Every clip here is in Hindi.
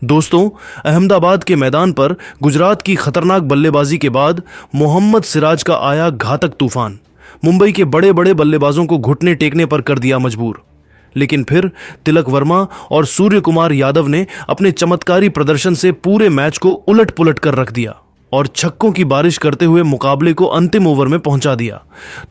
दोस्तों, अहमदाबाद के मैदान पर गुजरात की खतरनाक बल्लेबाजी के बाद मोहम्मद सिराज का आया घातक तूफान मुंबई के बड़े बड़े बल्लेबाजों को घुटने टेकने पर कर दिया मजबूर। लेकिन फिर तिलक वर्मा और सूर्य कुमार यादव ने अपने चमत्कारी प्रदर्शन से पूरे मैच को उलट पुलट कर रख दिया और छक्कों की बारिश करते हुए मुकाबले को अंतिम ओवर में पहुंचा दिया।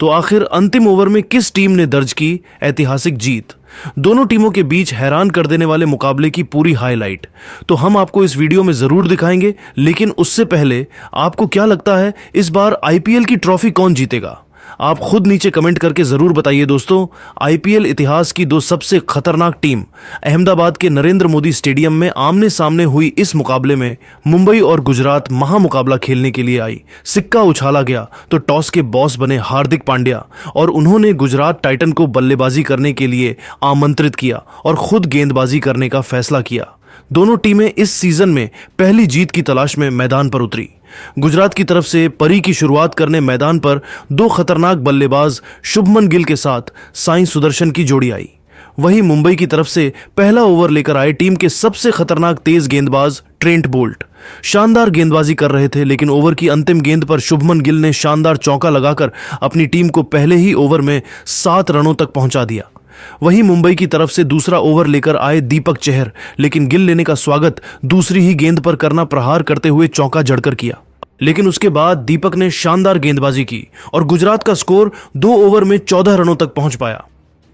तो आखिर अंतिम ओवर में किस टीम ने दर्ज की ऐतिहासिक जीत? दोनों टीमों के बीच हैरान कर देने वाले मुकाबले की पूरी हाईलाइट तो हम आपको इस वीडियो में जरूर दिखाएंगे। लेकिन उससे पहले आपको क्या लगता है इस बार आईपीएल की ट्रॉफी कौन जीतेगा? आप खुद नीचे कमेंट करके जरूर बताइए। दोस्तों, आईपीएल इतिहास की दो सबसे खतरनाक टीम अहमदाबाद के नरेंद्र मोदी स्टेडियम में आमने सामने हुई इस मुकाबले में मुंबई और गुजरात महामुकाबला खेलने के लिए आई। सिक्का उछाला गया तो टॉस के बॉस बने हार्दिक पांड्या और उन्होंने गुजरात टाइटन को बल्लेबाजी करने के लिए आमंत्रित किया और खुद गेंदबाजी करने का फैसला किया। दोनों टीमें इस सीजन में पहली जीत की तलाश में मैदान पर उतरी। गुजरात की तरफ से परी की शुरुआत करने मैदान पर दो खतरनाक बल्लेबाज शुभमन गिल के साथ साई सुदर्शन की जोड़ी आई। वहीं मुंबई की तरफ से पहला ओवर लेकर आए टीम के सबसे खतरनाक तेज गेंदबाज ट्रेंट बोल्ट शानदार गेंदबाजी कर रहे थे। लेकिन ओवर की अंतिम गेंद पर शुभमन गिल ने शानदार चौका लगाकर अपनी टीम को पहले ही ओवर में 7 रनों तक पहुंचा दिया। वहीं मुंबई की तरफ से दूसरा ओवर लेकर आए दीपक चहर, लेकिन गिल लेने का स्वागत दूसरी ही गेंद पर करना प्रहार करते हुए चौका जड़कर किया। लेकिन उसके बाद दीपक ने शानदार गेंदबाजी की और गुजरात का स्कोर 2 ओवर में 14 रनों तक पहुंच पाया।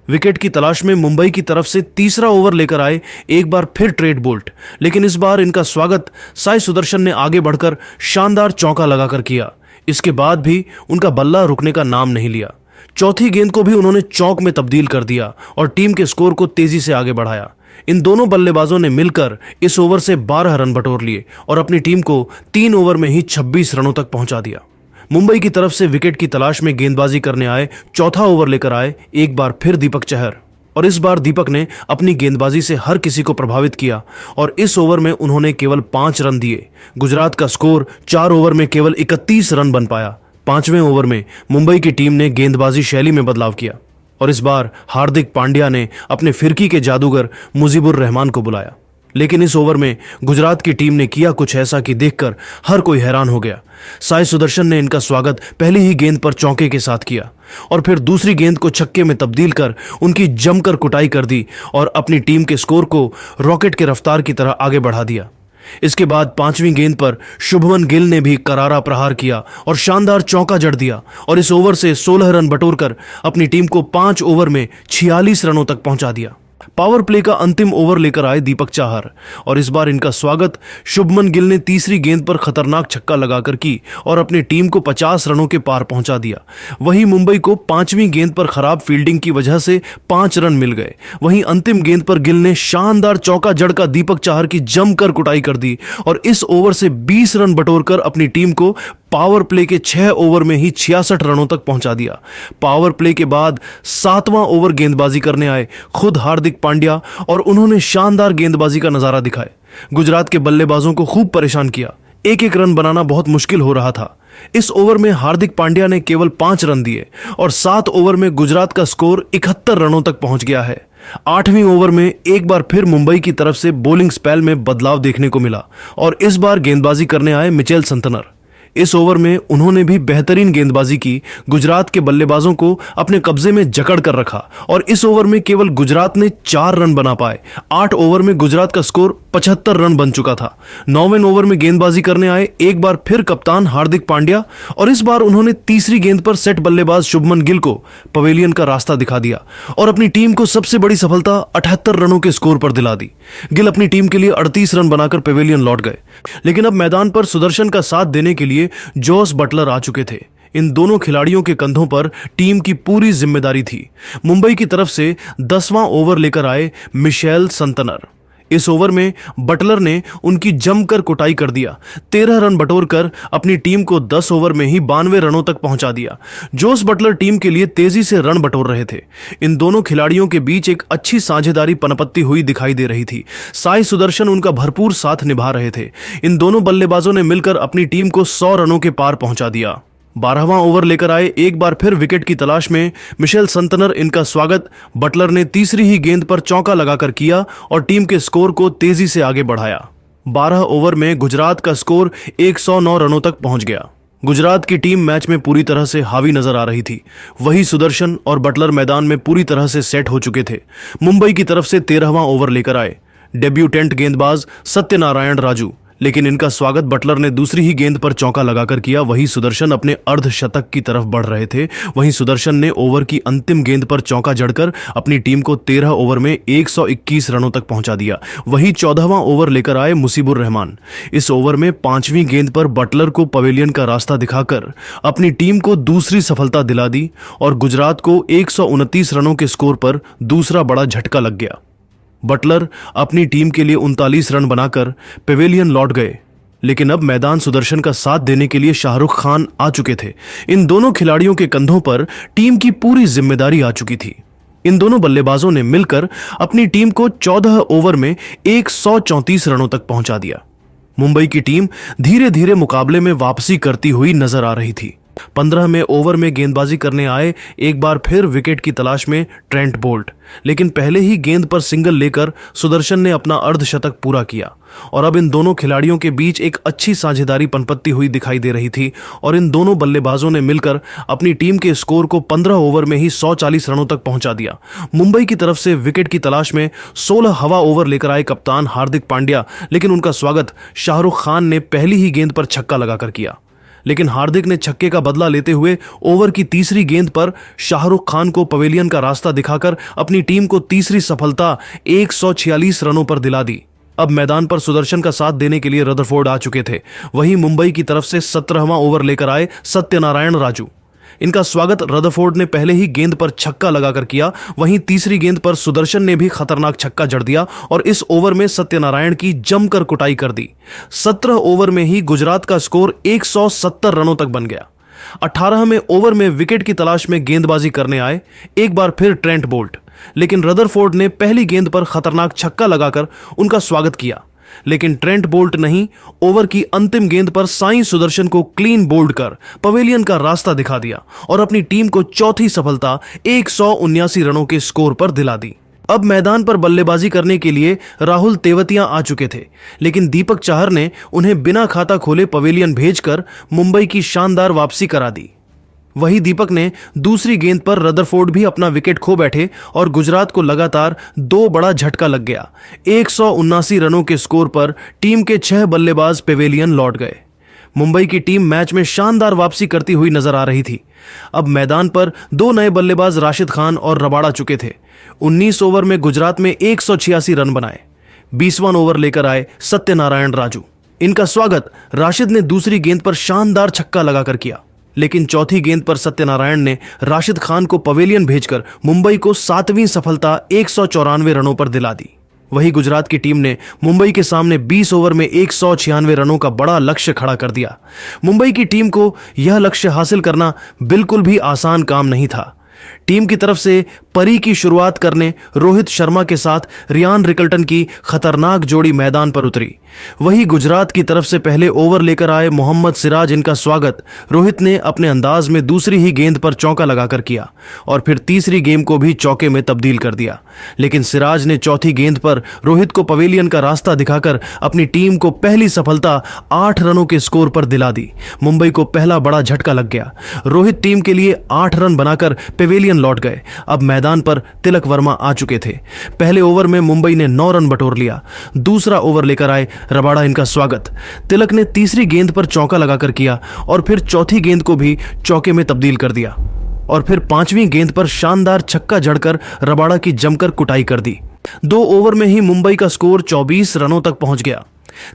विकेट की तलाश में मुंबई की तरफ से तीसरा ओवर लेकर आए एक बार फिर ट्रेंट बोल्ट, लेकिन इस बार इनका स्वागत साई सुदर्शन ने आगे बढ़कर शानदार चौका लगाकर किया। इसके बाद भी उनका बल्ला रुकने का नाम नहीं लिया। चौथी गेंद को भी उन्होंने चौक में तब्दील कर दिया और टीम के स्कोर को तेजी से आगे बढ़ाया। इन दोनों बल्लेबाजों ने मिलकर इस ओवर से 12 रन बटोर लिए और अपनी टीम को 3 ओवर में ही 26 रनों तक पहुंचा दिया। मुंबई की तरफ से विकेट की तलाश में गेंदबाजी करने आए चौथा ओवर लेकर आए एक बार फिर दीपक चहर और इस बार दीपक ने अपनी गेंदबाजी से हर किसी को प्रभावित किया और इस ओवर में उन्होंने केवल 5 रन दिए। गुजरात का स्कोर 4 ओवर में केवल 31 रन बन पाया। 5वें ओवर में मुंबई की टीम ने गेंदबाजी शैली में बदलाव किया और इस बार हार्दिक पांड्या ने अपने फिरकी के जादूगर मुजीबुर रहमान को बुलाया। लेकिन इस ओवर में गुजरात की टीम ने किया कुछ ऐसा कि देखकर हर कोई हैरान हो गया। साई सुदर्शन ने इनका स्वागत पहली ही गेंद पर चौके के साथ किया और फिर दूसरी गेंद को छक्के में तब्दील कर उनकी जमकर कुटाई कर दी और अपनी टीम के स्कोर को रॉकेट के रफ्तार की तरह आगे बढ़ा दिया। इसके बाद 5वीं गेंद पर शुभमन गिल ने भी करारा प्रहार किया और शानदार चौका जड़ दिया और इस ओवर से 16 रन बटोरकर अपनी टीम को 5 ओवर में 46 रनों तक पहुंचा दिया। पावर प्ले का अंतिम ओवर लेकर आए दीपक चाहर और इस बार इनका स्वागत शुभमन गिल ने तीसरी गेंद पर खतरनाक छक्का लगाकर की और अपनी टीम को 50 रनों के पार पहुंचा दिया। वहीं मुंबई को 5वीं गेंद पर खराब फील्डिंग की वजह से 5 रन मिल गए। वहीं अंतिम गेंद पर गिल ने शानदार चौका जड़का दीपक चाहर की जमकर कुटाई कर दी और इस ओवर से 20 रन बटोरकर अपनी टीम को पावर प्ले के 6 ओवर में ही 66 रनों तक पहुंचा दिया। पावर प्ले के बाद 7वां ओवर गेंदबाजी करने आए खुद हार्दिक पांड्या और उन्होंने शानदार गेंदबाजी का नजारा दिखाया। गुजरात के बल्लेबाजों को खूब परेशान किया। एक एक रन बनाना बहुत मुश्किल हो रहा था। इस ओवर में हार्दिक पांड्या ने केवल 5 रन दिए और 7 ओवर में गुजरात का स्कोर 71 रनों तक पहुंच गया है। 8वीं ओवर में एक बार फिर मुंबई की तरफ से बॉलिंग स्पेल में बदलाव देखने को मिला और इस बार गेंदबाजी करने आए मिचेल संतनर। इस ओवर में उन्होंने भी बेहतरीन गेंदबाजी की, गुजरात के बल्लेबाजों को अपने कब्जे में जकड़ कर रखा और इस ओवर में केवल गुजरात ने 4 रन बना पाए। 8 ओवर में गुजरात का स्कोर 75 रन बन चुका था। 9वें ओवर में गेंदबाजी करने आए एक बार फिर कप्तान हार्दिक पांड्या और इस बार उन्होंने तीसरी गेंद पर सेट बल्लेबाज शुभमन गिल को पवेलियन का रास्ता दिखा दिया और अपनी टीम को सबसे बड़ी सफलता 78 रनों के स्कोर पर दिला दी। गिल अपनी टीम के लिए 38 रन बनाकर पवेलियन लौट गए। लेकिन अब मैदान पर सुदर्शन का साथ देने के लिए जोस बटलर आ चुके थे। इन दोनों खिलाड़ियों के कंधों पर टीम की पूरी जिम्मेदारी थी। मुंबई की तरफ से 10वां ओवर लेकर आए मिशेल संतनर। इस ओवर में बटलर ने उनकी जमकर कुटाई कर दिया। 13 रन बटोरकर अपनी टीम को 10 ओवर में ही 92 रनों तक पहुंचा दिया। जोस बटलर टीम के लिए तेजी से रन बटोर रहे थे। इन दोनों खिलाड़ियों के बीच एक अच्छी साझेदारी पनपत्ती हुई दिखाई दे रही थी। साई सुदर्शन उनका भरपूर साथ निभा रहे थे। इन दोनों बल्लेबाजों ने मिलकर अपनी टीम को 100 रनों के पार पहुंचा दिया। 12वां ओवर लेकर आए एक बार फिर विकेट की तलाश में मिशेल संतनर। इनका स्वागत बटलर ने तीसरी ही गेंद पर चौका लगाकर किया और टीम के स्कोर को तेजी से आगे बढ़ाया। 12 ओवर में गुजरात का स्कोर 109 रनों तक पहुंच गया। गुजरात की टीम मैच में पूरी तरह से हावी नजर आ रही थी। वही सुदर्शन और बटलर मैदान में पूरी तरह से सेट हो चुके थे। मुंबई की तरफ से 13वां ओवर लेकर आए डेब्यूटेंट गेंदबाज सत्यनारायण राजू, लेकिन इनका स्वागत बटलर ने दूसरी ही गेंद पर चौका लगाकर किया। वही सुदर्शन अपने अर्धशतक की तरफ बढ़ रहे थे। वहीं सुदर्शन ने ओवर की अंतिम गेंद पर चौका जड़कर अपनी टीम को 13 ओवर में 121 रनों तक पहुंचा दिया। वहीं 14वां ओवर लेकर आए मुसीबुर रहमान। इस ओवर में 5वीं गेंद पर बटलर को पवेलियन का रास्ता दिखाकर अपनी टीम को दूसरी सफलता दिला दी और गुजरात को 129 रनों के स्कोर पर दूसरा बड़ा झटका लग गया। बटलर अपनी टीम के लिए 39 रन बनाकर पेवेलियन लौट गए, लेकिन अब मैदान सुदर्शन का साथ देने के लिए शाहरुख खान आ चुके थे। इन दोनों खिलाड़ियों के कंधों पर टीम की पूरी जिम्मेदारी आ चुकी थी। इन दोनों बल्लेबाजों ने मिलकर अपनी टीम को 14 ओवर में 134 रनों तक पहुंचा दिया। मुंबई की टीम धीरे धीरे मुकाबले में वापसी करती हुई नजर आ रही थी। 15वें ओवर में गेंदबाजी करने आए एक बार फिर विकेट की तलाश में ट्रेंट बोल्ट, लेकिन पहले ही गेंद पर सिंगल लेकर सुदर्शन ने अपना अर्धशतक पूरा किया और अब इन दोनों खिलाड़ियों के बीच एक अच्छी साझेदारी पनपत्ती हुई दिखाई दे रही थी और इन दोनों बल्लेबाजों ने मिलकर अपनी टीम के स्कोर को 15 ओवर में ही 140 रनों तक पहुंचा दिया। मुंबई की तरफ से विकेट की तलाश में 16 हवा ओवर लेकर आए कप्तान हार्दिक पांड्या, लेकिन उनका स्वागत शाहरुख खान ने पहली ही गेंद पर छक्का लगाकर किया। लेकिन हार्दिक ने छक्के का बदला लेते हुए ओवर की तीसरी गेंद पर शाहरुख खान को पवेलियन का रास्ता दिखाकर अपनी टीम को तीसरी सफलता 146 रनों पर दिला दी। अब मैदान पर सुदर्शन का साथ देने के लिए रदरफोर्ड आ चुके थे। वहीं मुंबई की तरफ से 17वां ओवर लेकर आए सत्यनारायण राजू। इनका स्वागत रदरफोर्ड ने पहले ही गेंद पर छक्का लगाकर किया। वहीं तीसरी गेंद पर सुदर्शन ने भी खतरनाक छक्का जड़ दिया और इस ओवर में सत्यनारायण की जमकर कुटाई कर दी। 17 ओवर में ही गुजरात का स्कोर 170 रनों तक बन गया। 18वें ओवर में विकेट की तलाश में गेंदबाजी करने आए एक बार फिर ट्रेंट बोल्ट, लेकिन रदरफोर्ड ने पहली गेंद पर खतरनाक छक्का लगाकर उनका स्वागत किया। लेकिन ट्रेंट बोल्ट नहीं, ओवर की अंतिम गेंद पर साई सुदर्शन को क्लीन बोल्ड कर पवेलियन का रास्ता दिखा दिया और अपनी टीम को चौथी सफलता 179 रनों के स्कोर पर दिला दी। अब मैदान पर बल्लेबाजी करने के लिए राहुल तेवतिया आ चुके थे, लेकिन दीपक चाहर ने उन्हें बिना खाता खोले पवेलियन भेजकर मुंबई की शानदार वापसी करा दी। वही दीपक ने दूसरी गेंद पर रदरफोर्ड भी अपना विकेट खो बैठे और गुजरात को लगातार 2 बड़ा झटका लग गया। 179 रनों के स्कोर पर टीम के 6 बल्लेबाज पेवेलियन लौट गए। मुंबई की टीम मैच में शानदार वापसी करती हुई नजर आ रही थी। अब मैदान पर 2 नए बल्लेबाज राशिद खान और रबाड़ा चुके थे। 19 ओवर में गुजरात में 186 रन बनाए। 20वां ओवर लेकर आए सत्यनारायण राजू। इनका स्वागत राशिद ने दूसरी गेंद पर शानदार छक्का लगाकर किया, लेकिन चौथी गेंद पर सत्यनारायण ने राशिद खान को पवेलियन भेजकर मुंबई को 7वीं सफलता 194 रनों पर दिला दी। वही गुजरात की टीम ने मुंबई के सामने 20 ओवर में 196 रनों का बड़ा लक्ष्य खड़ा कर दिया। मुंबई की टीम को यह लक्ष्य हासिल करना बिल्कुल भी आसान काम नहीं था। टीम की तरफ से परी की शुरुआत करने रोहित शर्मा के साथ रियान रिकल्टन की खतरनाक जोड़ी मैदान पर उतरी। वही गुजरात की तरफ से पहले ओवर लेकर आए मोहम्मद सिराज। इनका स्वागत रोहित ने अपने अंदाज में दूसरी ही गेंद पर चौका लगाकर किया और फिर तीसरी गेंद को भी चौके में तब्दील कर दिया। लेकिन सिराज ने चौथी गेंद पर रोहित को पवेलियन का रास्ता दिखाकर अपनी टीम को पहली सफलता 8 रनों के स्कोर पर दिला दी। मुंबई को पहला बड़ा झटका लग गया। रोहित टीम के लिए 8 रन बनाकर पेवेलियन लौट गए। अब मैदान पर तिलक वर्मा आ चुके थे। पहले ओवर में मुंबई ने 9 रन बटोर लिया। दूसरा ओवर लेकर आए रबाड़ा। इनका स्वागत तिलक ने तीसरी गेंद पर चौका लगाकर किया और फिर चौथी गेंद को भी चौके में तब्दील कर दिया और फिर 5वीं गेंद पर शानदार छक्का जड़कर रबाड़ा की जमकर कुटाई कर दी। 2 ओवर में ही मुंबई का स्कोर 24 रनों तक पहुंच गया।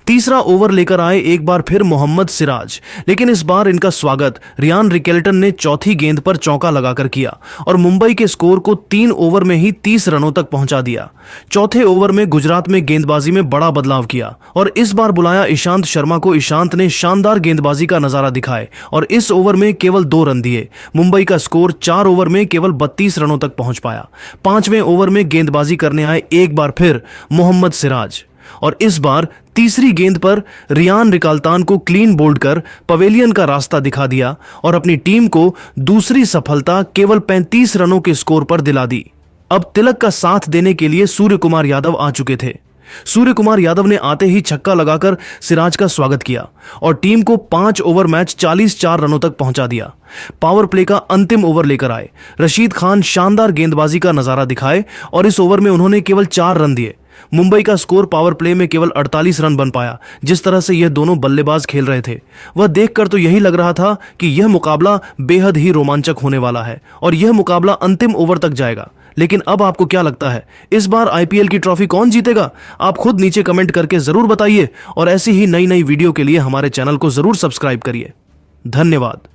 तीसरा ओवर लेकर आए एक बार फिर मोहम्मद सिराज, लेकिन इस बार इनका स्वागत रियान रिकेल्टन ने चौथी गेंद पर चौका लगाकर किया और मुंबई के स्कोर को 3 ओवर में ही 30 रनों तक पहुंचा दिया। चौथे ओवर में गुजरात में गेंदबाजी में बड़ा बदलाव किया और इस बार बुलाया ईशांत शर्मा को। ईशांत ने शानदार गेंदबाजी का नजारा दिखाए और इस ओवर में केवल 2 रन दिए। मुंबई का स्कोर 4 ओवर में केवल 32 रनों तक पहुंच पाया। 5वें ओवर में गेंदबाजी करने आए एक बार फिर मोहम्मद सिराज और इस बार तीसरी गेंद पर रियान रिकाल्तान को क्लीन बोल्ड कर पवेलियन का रास्ता दिखा दिया और अपनी टीम को दूसरी सफलता केवल 35 रनों के स्कोर पर दिला दी। अब तिलक का साथ देने के लिए सूर्य कुमार यादव आ चुके थे। सूर्य कुमार यादव ने आते ही छक्का लगाकर सिराज का स्वागत किया और टीम को 5 ओवर मैच 44 रनों तक पहुंचा दिया। पावर प्ले का अंतिम ओवर लेकर आए रशीद खान शानदार गेंदबाजी का नजारा दिखाए और इस ओवर में उन्होंने केवल 4 रन दिए। मुंबई का स्कोर पावर प्ले में केवल 48 रन बन पाया। जिस तरह से यह दोनों बल्लेबाज खेल रहे थे वह देखकर तो यही लग रहा था कि यह मुकाबला बेहद ही रोमांचक होने वाला है और यह मुकाबला अंतिम ओवर तक जाएगा। लेकिन अब आपको क्या लगता है, इस बार आईपीएल की ट्रॉफी कौन जीतेगा? आप खुद नीचे कमेंट करके जरूर बताइए और ऐसी ही नई नई वीडियो के लिए हमारे चैनल को जरूर सब्सक्राइब करिए। धन्यवाद।